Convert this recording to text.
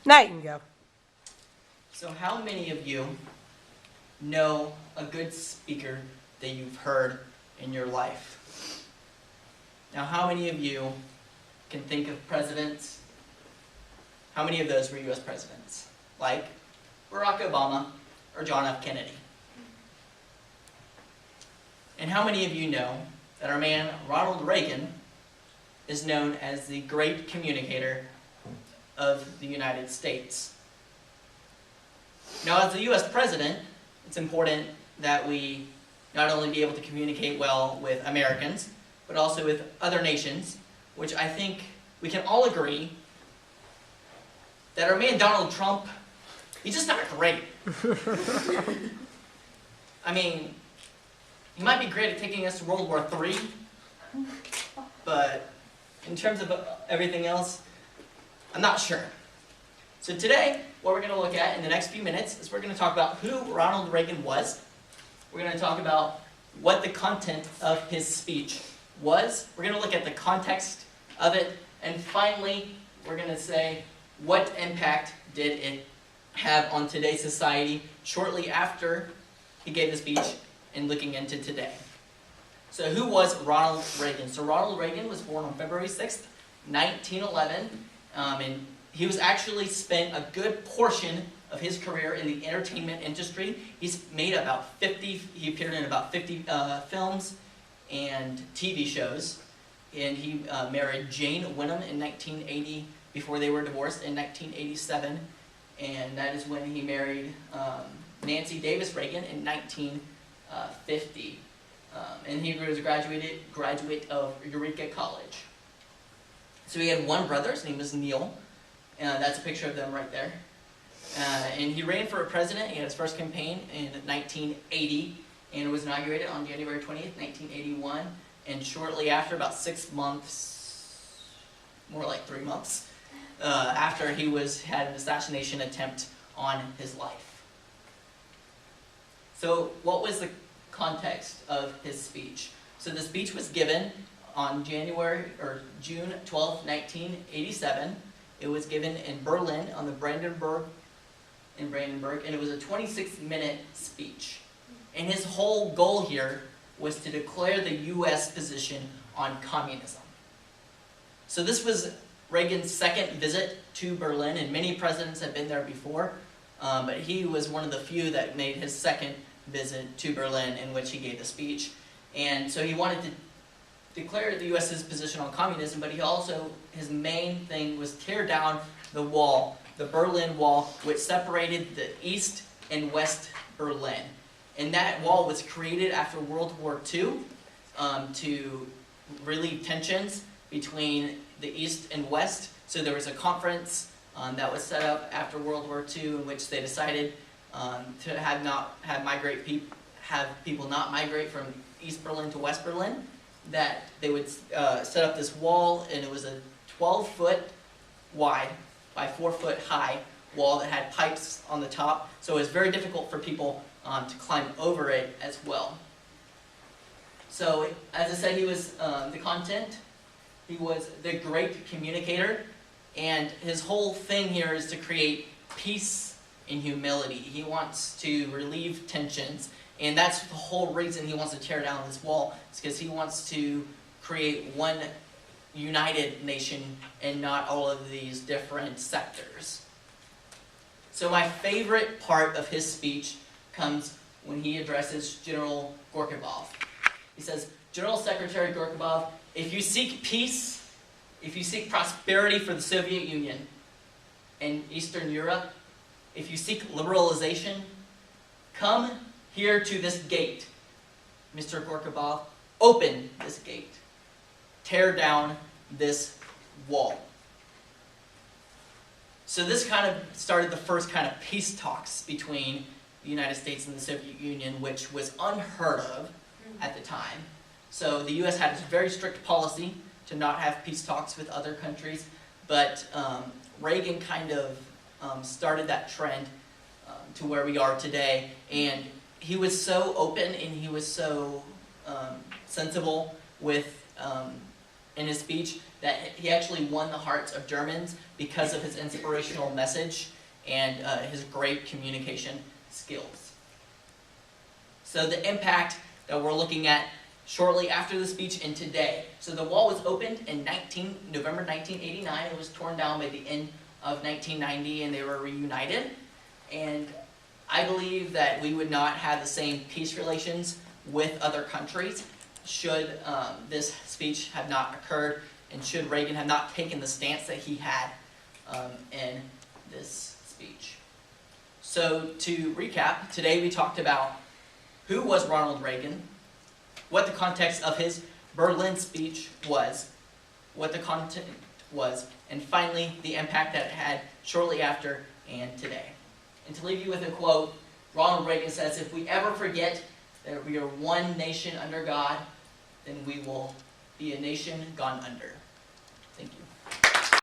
Nightingale. So how many of you know a good speaker that you've heard in your life? Now, how many of you can think of presidents? How many of those were U.S. presidents? Like Barack Obama or John F. Kennedy? And how many of you know that our man Ronald Reagan is known as the great communicator of the United States? Now, as the U.S. president, it's important that we not only be able to communicate well with Americans, but also with other nations, which I think we can all agree that our man Donald Trump, he's just not great. I mean, he might be great at taking us to World War III, but in terms of everything else, I'm not sure. So today, what we're going to look at in the next few minutes is we're going to talk about who Ronald Reagan was. We're going to talk about what the content of his speech was. We're going to look at the context of it. And finally, we're going to say what impact did it have on today's society shortly after he gave the speech and looking into today. So who was Ronald Reagan? So Ronald Reagan was born on February 6th, 1911, and he was actually spent a good portion of his career in the entertainment industry. He's made he appeared in about 50 films and TV shows. And he married Jane Wenham in 1980 before they were divorced in 1987. And that is when he married Nancy Davis Reagan in 1950. And he was a graduate of Eureka College. So he had one brother, his name was Neil. That's a picture of them right there. And he ran for president. He had his first campaign in 1980 and was inaugurated on January 20th, 1981. And shortly after, about 6 months, more like 3 months, after he had an assassination attempt on his life. So what was the context of his speech? So the speech was given on June 12, 1987. It was given in Berlin on the Brandenburg, and it was a 26-minute speech. And his whole goal here was to declare the U.S. position on communism. So this was Reagan's second visit to Berlin, and many presidents had been there before, but he was one of the few that made his second visit to Berlin in which he gave the speech. And so he wanted to declare the U.S.'s position on communism, but his main thing was tear down the wall, the Berlin Wall, which separated the East and West Berlin. And that wall was created after World War II to relieve tensions between the East and West. So there was a conference that was set up after World War II in which they decided to have people not migrate from East Berlin to West Berlin. That they would set up this wall, and it was a 12-foot wide by 4-foot high wall that had pipes on the top. So it was very difficult for people to climb over it as well. So, as I said, he was the content. He was the great communicator, and his whole thing here is to create peace and humility. He wants to relieve tensions, and that's the whole reason he wants to tear down this wall. It's because he wants to create one united nation and not all of these different sectors. So my favorite part of his speech comes when he addresses General Gorbachev. He says, "General Secretary Gorbachev, if you seek peace, if you seek prosperity for the Soviet Union and Eastern Europe, if you seek liberalization, come here to this gate. Mr. Gorbachev, open this gate. Tear down this wall." So this kind of started the first kind of peace talks between the United States and the Soviet Union, which was unheard of at the time. So the U.S. had a very strict policy to not have peace talks with other countries, but Reagan kind of started that trend to where we are today, and he was so open and he was so sensible with in his speech that he actually won the hearts of Germans because of his inspirational message and his great communication skills. So the impact that we're looking at shortly after the speech and today. So the wall was opened in November 1989. It was torn down by the end of 1990 and they were reunited. And I believe that we would not have the same peace relations with other countries should this speech have not occurred and should Reagan have not taken the stance that he had in this speech. So to recap, today we talked about who was Ronald Reagan, what the context of his Berlin speech was, what the content was, and finally the impact that it had shortly after and today. And to leave you with a quote, Ronald Reagan says, "If we ever forget that we are one nation under God, then we will be a nation gone under."